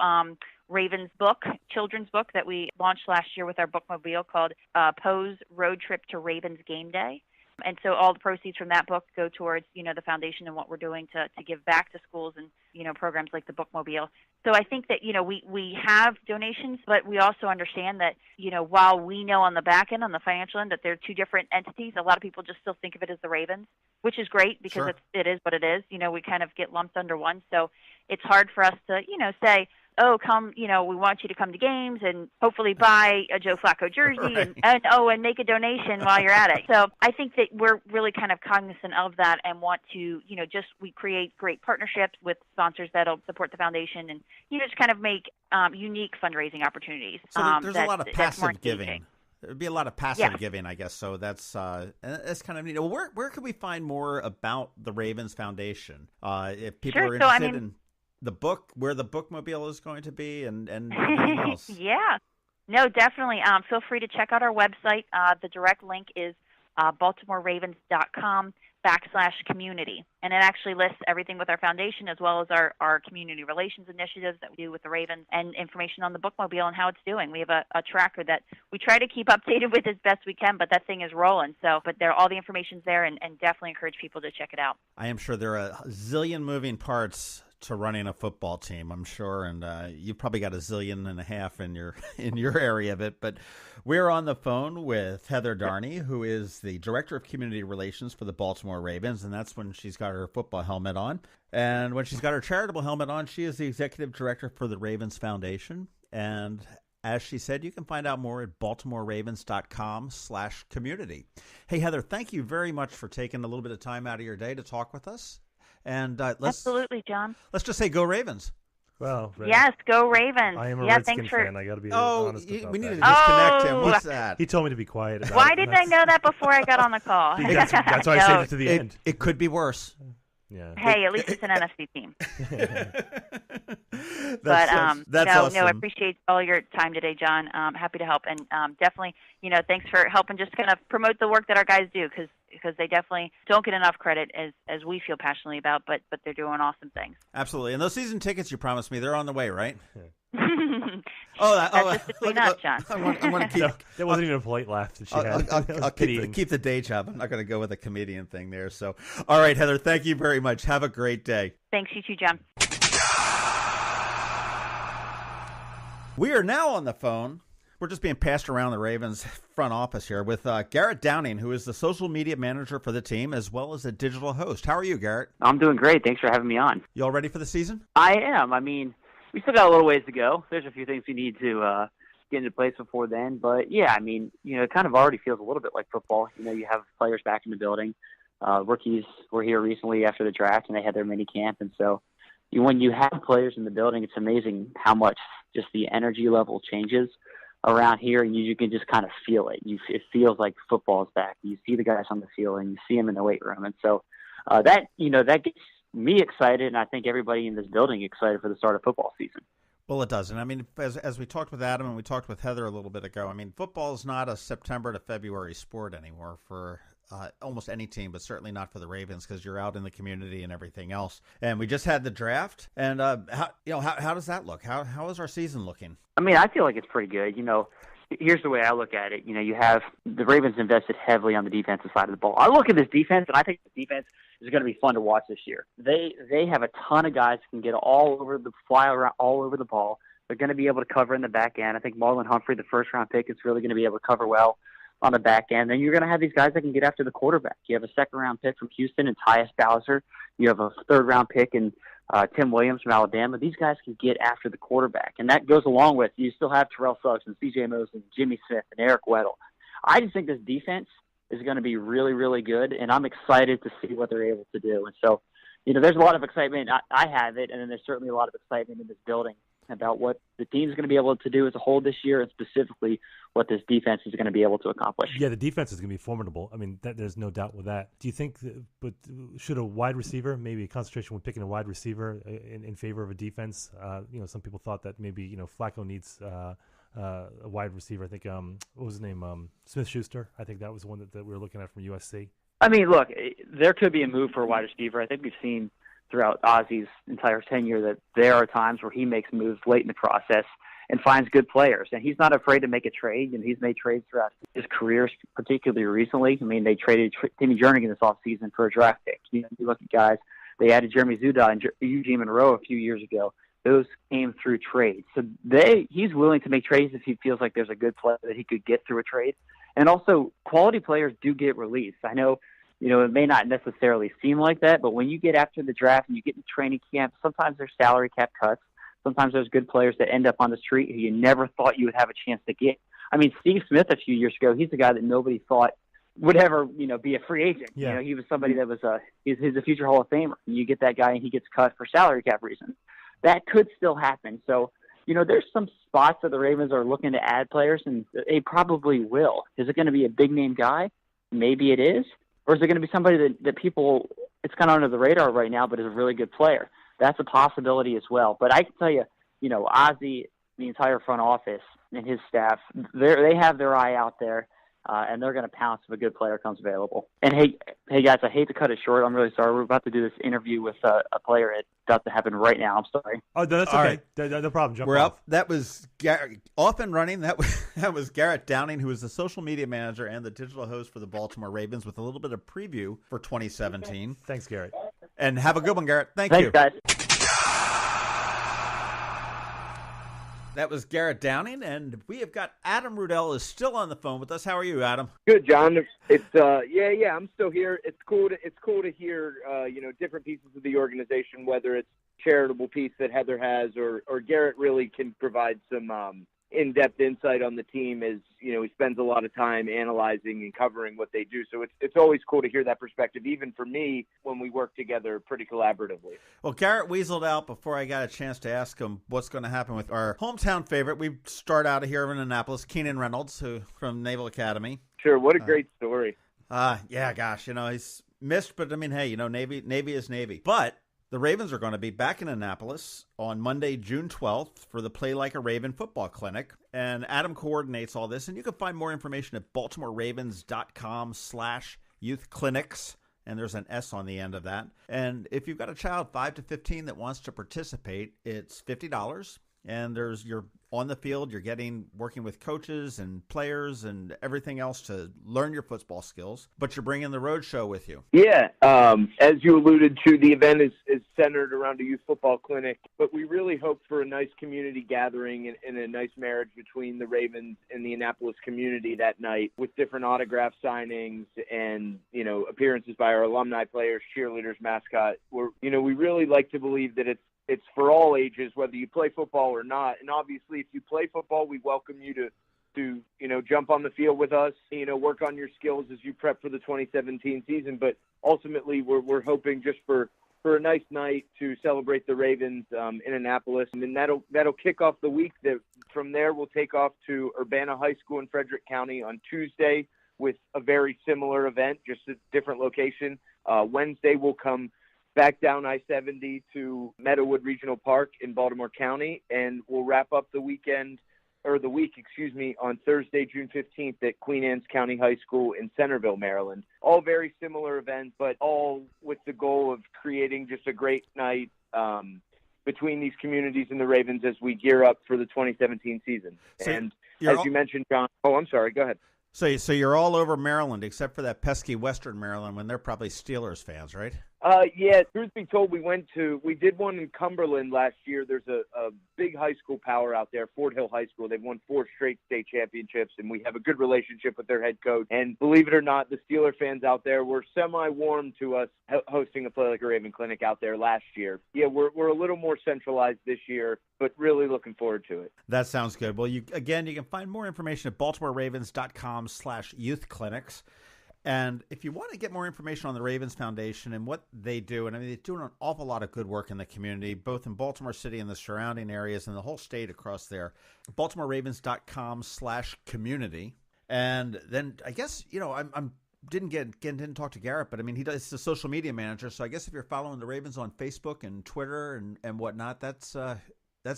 Ravens book, children's book that we launched last year with our bookmobile called Poe's Road Trip to Ravens Game Day. And so all the proceeds from that book go towards, the foundation and what we're doing to give back to schools and, programs like the bookmobile. So I think that, we have donations, but we also understand that, while we know on the back end, on the financial end, that they're two different entities, a lot of people just still think of it as the Ravens, which is great because it is what it is. We kind of get lumped under one. So it's hard for us to, say, oh, come, we want you to come to games and hopefully buy a Joe Flacco jersey Right. and make a donation while you're at it. So I think that we're really kind of cognizant of that and want to, we create great partnerships with sponsors that'll support the foundation and, just kind of make unique fundraising opportunities. So there's a lot of passive giving. There'd be a lot of passive giving, I guess. So that's kind of neat. Well, where can we find more about the Ravens Foundation? If people are interested in the book, where the bookmobile is going to be, and everything else. Yeah, no, definitely. Feel free to check out our website. The direct link is baltimoreravens.com/community, and it actually lists everything with our foundation as well as our community relations initiatives that we do with the Ravens and information on the bookmobile and how it's doing. We have a tracker that we try to keep updated with as best we can, but that thing is rolling. So, but all the information's there, and definitely encourage people to check it out. I am sure there are a zillion moving parts to running a football team, I'm sure, and you've probably got a zillion and a half in your area of it. But we're on the phone with Heather Darney, who is the Director of Community Relations for the Baltimore Ravens, and that's when she's got her football helmet on. And when she's got her charitable helmet on, she is the Executive Director for the Ravens Foundation. And as she said, you can find out more at baltimoreravens.com/community. Hey, Heather, thank you very much for taking a little bit of time out of your day to talk with us. And absolutely, John. Let's just say go Ravens. Well, yes, go Ravens. I am a Redskins fan. I got to be honest about we need to that. disconnect him. What's that? He told me to be quiet about Why it. didn't I know that before I got on the call? That's why I saved it to the end. It could be worse. Yeah. Hey, at least it's an NFC team. That's awesome. I appreciate all your time today, John. Happy to help, and definitely, thanks for helping just kind of promote the work that our guys do, because they definitely don't get enough credit as we feel passionately about, but they're doing awesome things. Absolutely. And those season tickets you promised me, they're on the way, right? That's just between us, John. I want to keep. That wasn't even a polite laugh that she had. I'll keep the day job. I'm not going to go with a comedian thing there. So, all right, Heather, thank you very much. Have a great day. Thanks, you too, John. We are now on the phone. We're just being passed around the Ravens front office here with Garrett Downing, who is the social media manager for the team, as well as a digital host. How are you, Garrett? I'm doing great. Thanks for having me on. You all ready for the season? I am. I mean, we still got a little ways to go. There's a few things we need to get into place before then. But, yeah, I mean, it kind of already feels a little bit like football. You have players back in the building. Rookies were here recently after the draft, and they had their mini camp. And so when you have players in the building, it's amazing how much just the energy level changes around here, and you can just kind of feel it. It feels like football is back. You see the guys on the field, and you see them in the weight room. And so that gets me excited, and I think everybody in this building excited for the start of football season. Well, it does. And I mean, as we talked with Adam and we talked with Heather a little bit ago, I mean, football is not a September to February sport anymore for almost any team, but certainly not for the Ravens, because you're out in the community and everything else. And we just had the draft. And how does that look? How is our season looking? I mean, I feel like it's pretty good. Here's the way I look at it. You have the Ravens invested heavily on the defensive side of the ball. I look at this defense, and I think the defense is going to be fun to watch this year. They have a ton of guys who can get fly around all over the ball. They're going to be able to cover in the back end. I think Marlon Humphrey, the first-round pick, is really going to be able to cover well on the back end. Then you're going to have these guys that can get after the quarterback. You have a second-round pick from Houston and Tyus Bowser. You have a third-round pick in Tim Williams from Alabama. These guys can get after the quarterback. And that goes along with, you still have Terrell Suggs and C.J. Moses and Jimmy Smith and Eric Weddle. I just think this defense is going to be really, really good, and I'm excited to see what they're able to do. And so, there's a lot of excitement. I have it, and then there's certainly a lot of excitement in this building about what the team is going to be able to do as a whole this year, and specifically what this defense is going to be able to accomplish. Yeah, the defense is going to be formidable. I mean, there's no doubt with that. Do you think, but should a wide receiver, maybe a concentration when picking a wide receiver in favor of a defense? Some people thought that maybe, Flacco needs a wide receiver. I think, what was his name? Smith-Schuster. I think that was one that we were looking at from USC. I mean, look, there could be a move for a wide receiver. I think we've seen throughout Ozzy's entire tenure that there are times where he makes moves late in the process and finds good players. And he's not afraid to make a trade, and he's made trades throughout his career, particularly recently. I mean, they traded Timmy Jernigan this offseason for a draft pick. You look at guys, they added Jeremy Zuda and Eugene Monroe a few years ago. Those came through trades. So he's willing to make trades if he feels like there's a good player that he could get through a trade. And also, quality players do get released. I know, it may not necessarily seem like that, but when you get after the draft and you get in training camp, sometimes there's salary cap cuts. Sometimes there's good players that end up on the street who you never thought you would have a chance to get. I mean, Steve Smith a few years ago, he's a guy that nobody thought would ever, be a free agent. Yeah. He was somebody that was he's a future Hall of Famer. You get that guy and he gets cut for salary cap reasons. That could still happen. So, there's some spots that the Ravens are looking to add players, and they probably will. Is it going to be a big-name guy? Maybe it is. Or is it going to be somebody that people, it's kind of under the radar right now, but is a really good player? That's a possibility as well. But I can tell you, Ozzie, the entire front office and his staff, they have their eye out there, and they're going to pounce if a good player comes available. And hey guys, I hate to cut it short. I'm really sorry. We're about to do this interview with a player. It's about to happen right now. I'm sorry. Oh, that's All okay. right. No problem. Jump We're off. up. That was off and running. That was Garrett Downing, who is the social media manager and the digital host for the Baltimore Ravens, with a little bit of preview for 2017. Thanks, Garrett. And have a good one, Garrett. Thanks you. Guys. That was Garrett Downing, and we have got Adam Rudell is still on the phone with us. How are you, Adam? Good, John. It's yeah, I'm still here. It's cool to hear different pieces of the organization, whether it's charitable piece that Heather has or Garrett really can provide some in-depth insight on the team, as he spends a lot of time analyzing and covering what they do. So it's always cool to hear that perspective, even for me when we work together pretty collaboratively. Well, Garrett weaseled out before I got a chance to ask him what's going to happen with our hometown favorite. We start out of here in Annapolis, Keenan Reynolds, who from Naval Academy. Sure, what a great story. Yeah, gosh, he's missed, but I mean, hey, Navy is Navy. But the Ravens are going to be back in Annapolis on Monday, June 12th for the Play Like a Raven football clinic. And Adam coordinates all this. And you can find more information at baltimoreravens.com/youthclinics. And there's an S on the end of that. And if you've got a child 5 to 15 that wants to participate, it's $50. And you're on the field, you're working with coaches and players and everything else to learn your football skills, but you're bringing the road show with you. Yeah, as you alluded to, the event is centered around a youth football clinic, but we really hope for a nice community gathering and a nice marriage between the Ravens and the Annapolis community that night, with different autograph signings and, appearances by our alumni players, cheerleaders, mascot. We really like to believe that it's for all ages, whether you play football or not. And obviously, if you play football, we welcome you to jump on the field with us, work on your skills as you prep for the 2017 season. But ultimately, we're hoping just for a nice night to celebrate the Ravens in Annapolis. And then that'll kick off the week. From there, we'll take off to Urbana High School in Frederick County on Tuesday with a very similar event, just a different location. Wednesday, we'll come back down I-70 to Meadowood Regional Park in Baltimore County, and we'll wrap up the week on Thursday, June 15th at Queen Anne's County High School in Centerville, Maryland. All very similar events, but all with the goal of creating just a great night between these communities and the Ravens as we gear up for the 2017 season. So and as you mentioned, John, I'm sorry, go ahead. So you're all over Maryland, except for that pesky Western Maryland, when they're probably Steelers fans, right? Yeah, truth be told, we did one in Cumberland last year. There's a big high school power out there, Fort Hill High School. They've won 4 straight state championships, and we have a good relationship with their head coach. And believe it or not, the Steeler fans out there were semi-warm to us hosting a Play Like a Raven clinic out there last year. Yeah, we're a little more centralized this year, but really looking forward to it. That sounds good. Well, you can find more information at baltimoreravens.com/youthclinics. And if you want to get more information on the Ravens Foundation and what they do, and I mean, they're doing an awful lot of good work in the community, both in Baltimore City and the surrounding areas and the whole state across there, baltimoreravens.com/community. And then I guess, didn't talk to Garrett, but I mean, he's the social media manager. So I guess if you're following the Ravens on Facebook and Twitter and whatnot, that's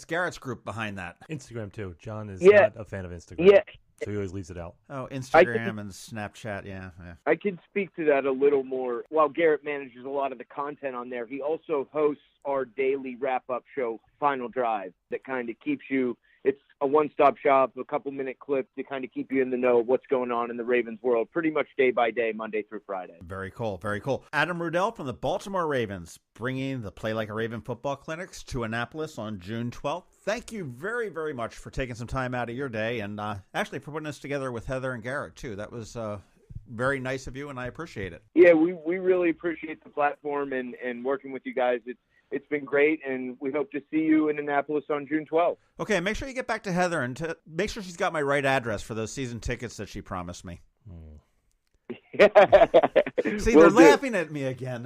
Garrett's group behind that. Instagram too. John is not a fan of Instagram. Yeah. So he always leaves it out. Oh, Instagram and Snapchat, yeah. I can speak to that a little more. While Garrett manages a lot of the content on there, he also hosts our daily wrap-up show, Final Drive, that kind of keeps you – it's a one-stop shop, a couple-minute clip to kind of keep you in the know of what's going on in the Ravens world, pretty much day by day, Monday through Friday. Very cool, very cool. Adam Rudell from the Baltimore Ravens, bringing the Play Like a Raven football clinics to Annapolis on June 12th. Thank you very, very much for taking some time out of your day and actually for putting us together with Heather and Garrett, too. That was very nice of you, and I appreciate it. Yeah, we really appreciate the platform and working with you guys. it's been great, and we hope to see you in Annapolis on June 12th. Okay, make sure you get back to Heather and make sure she's got my right address for those season tickets that she promised me. See, they're laughing at me again.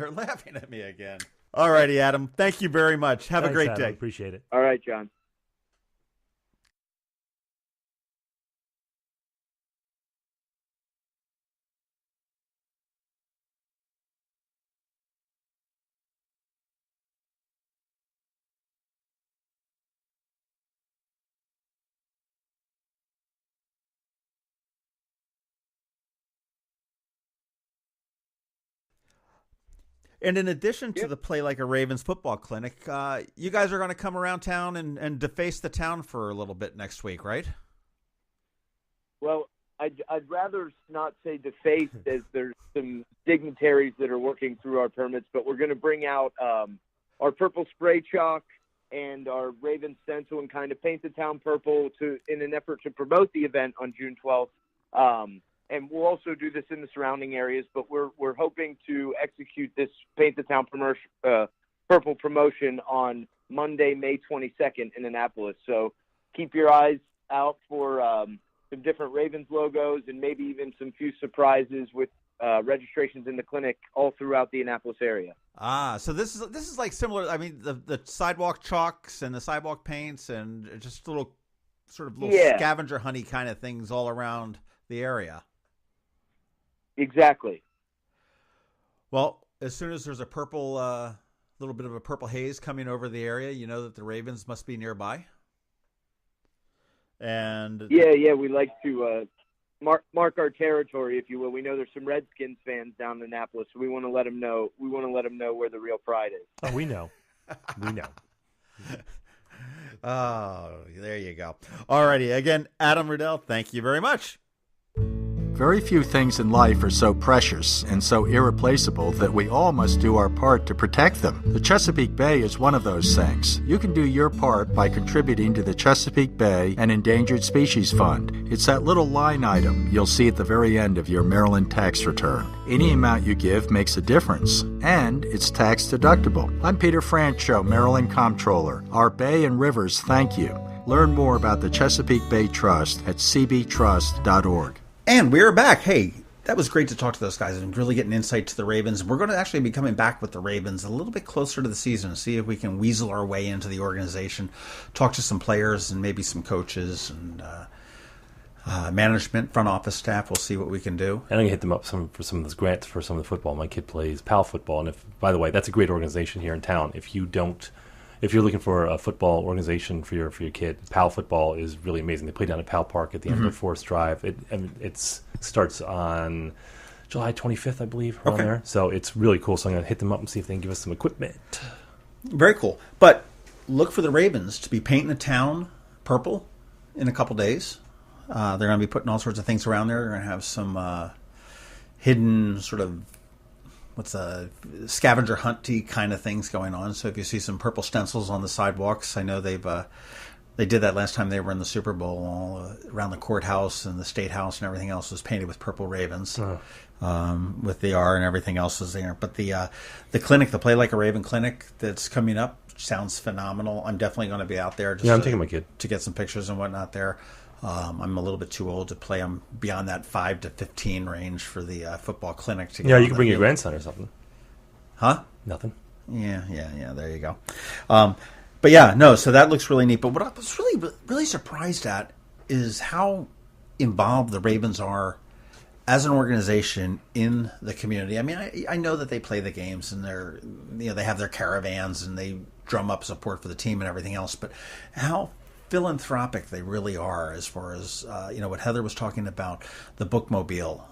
All righty, Adam. Thank you very much. Have a great day. Appreciate it. All right, John. And in addition to the Play Like a Ravens football clinic, you guys are going to come around town and deface the town for a little bit next week, right? Well, I'd rather not say deface, as there's some dignitaries that are working through our permits, but we're going to bring out our purple spray chalk and our Raven stencil and kind of paint the town purple in an effort to promote the event on June 12th. And we'll also do this in the surrounding areas, but we're hoping to execute this Paint the Town purple promotion on Monday, May 22nd in Annapolis. So keep your eyes out for some different Ravens logos and maybe even some few surprises with registrations in the clinic all throughout the Annapolis area. So this is like similar. I mean, the sidewalk chalks and the sidewalk paints and just little scavenger hunty kind of things all around the area. Exactly. Well, as soon as there's a purple, little bit of a purple haze coming over the area, you know that the Ravens must be nearby. And yeah, we like to mark our territory, if you will. We know there's some Redskins fans down in Annapolis, so we want to let them know. We want to let them know where the real pride is. Oh, we know. Oh, there you go. All righty. Again, Adam Riddell, thank you very much. Very few things in life are so precious and so irreplaceable that we all must do our part to protect them. The Chesapeake Bay is one of those things. You can do your part by contributing to the Chesapeake Bay and Endangered Species Fund. It's that little line item you'll see at the very end of your Maryland tax return. Any amount you give makes a difference, and it's tax deductible. I'm Peter Francho, Maryland Comptroller. Our bay and rivers thank you. Learn more about the Chesapeake Bay Trust at cbtrust.org. And we're back. Hey, that was great to talk to those guys and really get an insight to the Ravens. We're going to actually be coming back with the Ravens a little bit closer to the season and see if we can weasel our way into the organization, talk to some players and maybe some coaches and management, front office staff. We'll see what we can do. And I'm going to hit them up for some of those grants for some of the football. My kid plays PAL football. And by the way, that's a great organization here in town. If you're looking for a football organization for your kid, PAL football is really amazing. They play down at PAL Park at the end of Forest Drive. It starts on July 25th, I believe, around there. So it's really cool. So I'm going to hit them up and see if they can give us some equipment. Very cool. But look for the Ravens to be painting the town purple in a couple days. They're going to be putting all sorts of things around there. They're going to have some hidden sort of scavenger hunty kind of things going on. So if you see some purple stencils on the sidewalks, I know they did that last time they were in the Super Bowl. All around the courthouse and the State House and everything else was painted with purple Ravens, with the R and everything else was there. But the clinic, the Play Like a Raven clinic that's coming up, sounds phenomenal. I'm definitely going to be out there. I'm taking my kid to get some pictures and whatnot there. I'm a little bit too old to play. I'm beyond that 5 to 15 range for the football clinic. You can bring your grandson or something. Huh? Nothing. Yeah. There you go. But yeah, no. So that looks really neat. But what I was really surprised at is how involved the Ravens are as an organization in the community. I mean, I know that they play the games and they have their caravans and they drum up support for the team and everything else. But how philanthropic they really are, as far as what Heather was talking about, the bookmobile,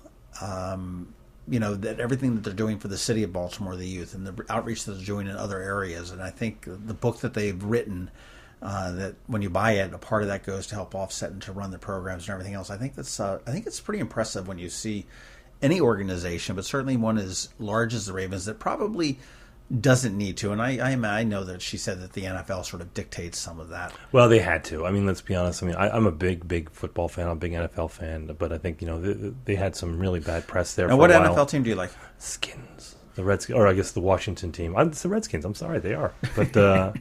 that everything that they're doing for the city of Baltimore, the youth, and the outreach that they're doing in other areas. And I think the book that they've written, that when you buy it, a part of that goes to help offset and to run the programs and everything else. I think it's pretty impressive when you see any organization, but certainly one as large as the Ravens that probably doesn't need to. And I know that she said that the NFL sort of dictates some of that. Well, they had to. I mean, let's be honest. I mean, I'm a big football fan. I'm a big NFL fan. But I think, they had some really bad press there for a while. And what NFL team do you like? Skins. The Redskins, or I guess the Washington team. It's the Redskins. I'm sorry, they are. But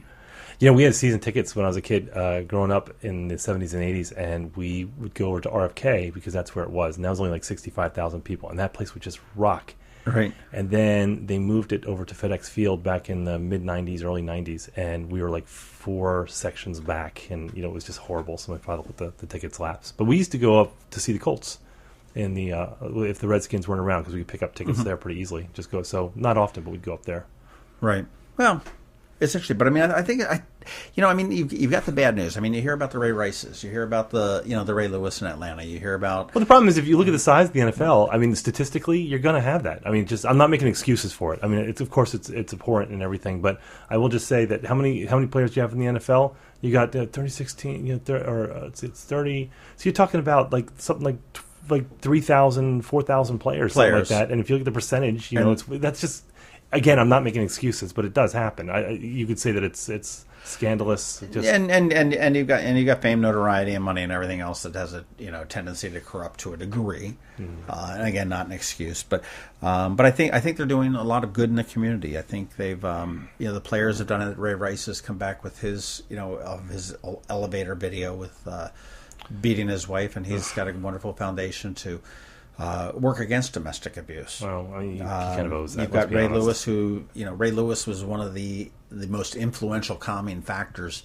we had season tickets when I was a kid, growing up in the 70s and 80s, and we would go over to RFK because that's where it was, and that was only like 65,000 people, and that place would just rock. Right. And then they moved it over to FedEx Field back in the mid 90s, early 90s, and we were like 4 sections back, and it was just horrible. So my father let the tickets lapse. But we used to go up to see the Colts in the if the Redskins weren't around, because we could pick up tickets there pretty easily. Just go, so not often, but we'd go up there. Right. Well, it's interesting, but I mean, I think you've got the bad news. I mean, you hear about the Ray Rices, you hear about the Ray Lewis in Atlanta, you hear about. Well, the problem is if you look at the size of the NFL, I mean, statistically, you're going to have that. I mean, I'm not making excuses for it. I mean, it's abhorrent and everything, but I will just say that how many players do you have in the NFL? You got 16, it's 30. So you're talking about like something like 3,000, 4,000 players, something like that. And if you look at the percentage, that's just. Again, I'm not making excuses, but it does happen. You could say that it's scandalous. And you've got fame, notoriety, and money, and everything else that has a tendency to corrupt to a degree. And again, not an excuse, but I think they're doing a lot of good in the community. I think they've the players have done it. Ray Rice has come back with his of his elevator video with beating his wife, and he's got a wonderful foundation to. Work against domestic abuse. Well, he kind of owes that. You've got Ray Lewis, who Ray Lewis was one of the most influential calming factors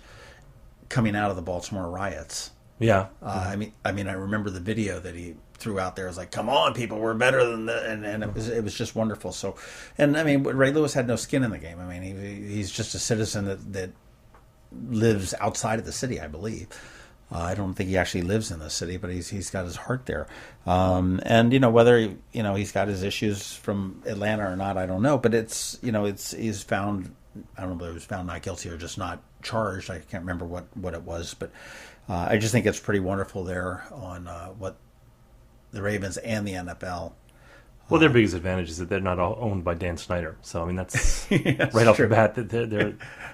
coming out of the Baltimore riots. Yeah, I mean, I remember the video that he threw out there. It was like, "Come on, people, we're better than that," and it was just wonderful. So, and I mean, Ray Lewis had no skin in the game. I mean, he's just a citizen that lives outside of the city, I believe. I don't think he actually lives in the city, but he's got his heart there. And whether he's got his issues from Atlanta or not, I don't know. But he's found. I don't know whether he was found not guilty or just not charged. I can't remember what it was, but I just think it's pretty wonderful there on what the Ravens and the NFL. Well, their biggest advantage is that they're not all owned by Dan Snyder. So I mean, that's right off the bat that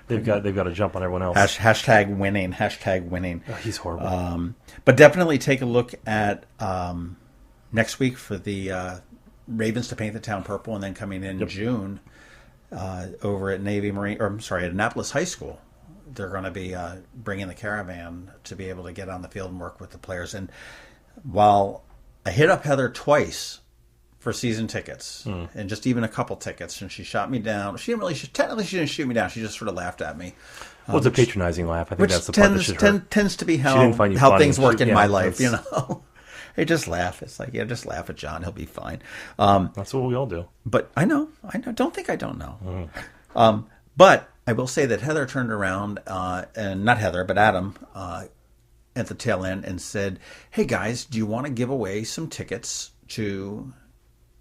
they've got to jump on everyone else. Hashtag winning. Oh, he's horrible. But definitely take a look at next week for the Ravens to paint the town purple, and then coming in June over at Annapolis High School, they're going to be bringing the caravan to be able to get on the field and work with the players. And while I hit up Heather twice for season tickets and just even a couple tickets, and she shot me down. Technically she didn't shoot me down. She just sort of laughed at me. Well, it's a patronizing laugh. I think that's the part that should hurt. Tends to be how things work in my life. They just laugh. It's like, just laugh at John. He'll be fine. That's what we all do. But I know. Don't think I don't know. But I will say that Heather turned around, and not Heather, but Adam, at the tail end and said, "Hey guys, do you want to give away some tickets to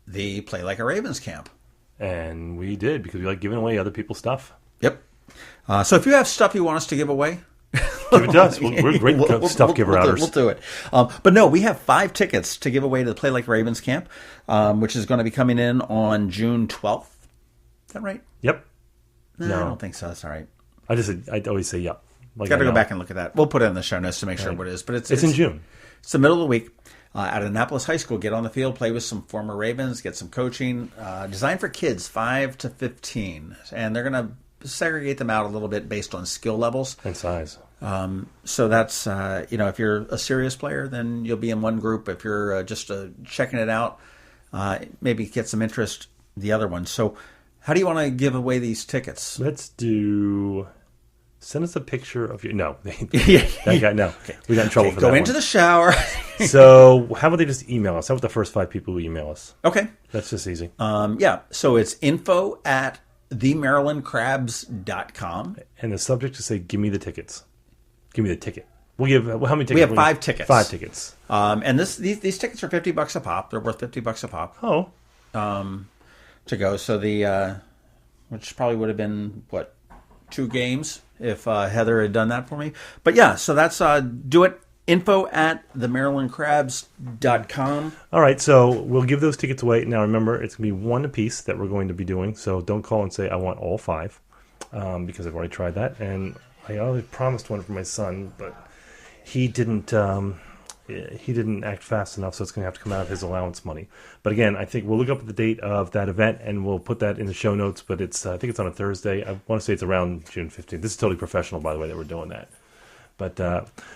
the Play Like a Ravens camp?" And we did, because we like giving away other people's stuff. Yep. So if you have stuff you want us to give away, give it to us. We're great stuff giver-outers. We'll do it. But no, we have 5 tickets to give away to the Play Like Ravens camp, which is going to be coming in on June 12th. Is that right? Yep. No, I don't think so. That's all right. I always say yep. Got to go back and look at that. We'll put it in the show notes to make sure what it is. But it's in June. It's the middle of the week. At Annapolis High School, get on the field, play with some former Ravens, get some coaching. Designed for kids 5 to 15, and they're going to segregate them out a little bit based on skill levels and size. So that's if you're a serious player, then you'll be in one group. If you're just checking it out, maybe get some interest the other one. So, how do you want to give away these tickets? Let's do. Send us a picture of your... No. That guy, no. Okay. We got in trouble for that Go into the shower. So how about they just email us? How about the first 5 people who email us? Okay. That's just easy. So it's info@themarylandcrabs.com. And the subject to say, give me the tickets. Give me the ticket. We'll give... how many tickets? We have 5 tickets. 5 tickets. And these tickets are $50 a pop. They're worth $50 a pop. Oh. To go. So which probably would have been, 2 games if Heather had done that for me. But yeah, so that's do it. info@themarylandcrabs.com. All right, so we'll give those tickets away. Now remember, it's going to be 1 apiece that we're going to be doing. So don't call and say, I want all 5, because I've already tried that. And I already promised one for my son, but he didn't he didn't act fast enough, so it's going to have to come out of his allowance money. But again, I think we'll look up the date of that event, and we'll put that in the show notes. But I think it's on a Thursday. I want to say it's around June 15th. This is totally professional, by the way, that we're doing that. But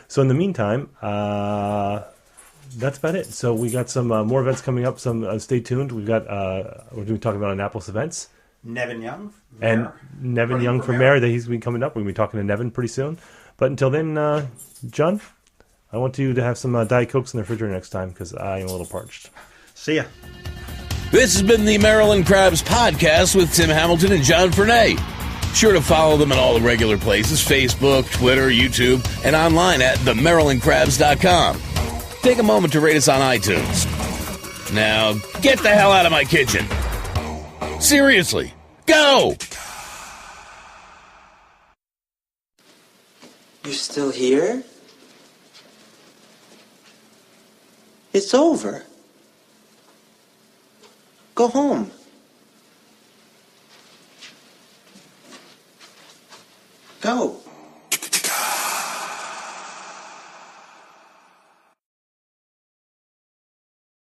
so in the meantime, that's about it. So we got some more events coming up. Some stay tuned. We've got we're going to be talking about Annapolis events. Nevin Young. And Nevin Young for mayor. That he's going to be coming up. We're going to be talking to Nevin pretty soon. But until then, John, I want you to have some Diet Cokes in the refrigerator next time because I am a little parched. See ya. This has been the Maryland Crabs Podcast with Tim Hamilton and John Fernay. Sure to follow them at all the regular places, Facebook, Twitter, YouTube, and online at themarylandcrabs.com. Take a moment to rate us on iTunes. Now, get the hell out of my kitchen. Seriously, go! You're still here? It's over. Go home. Go.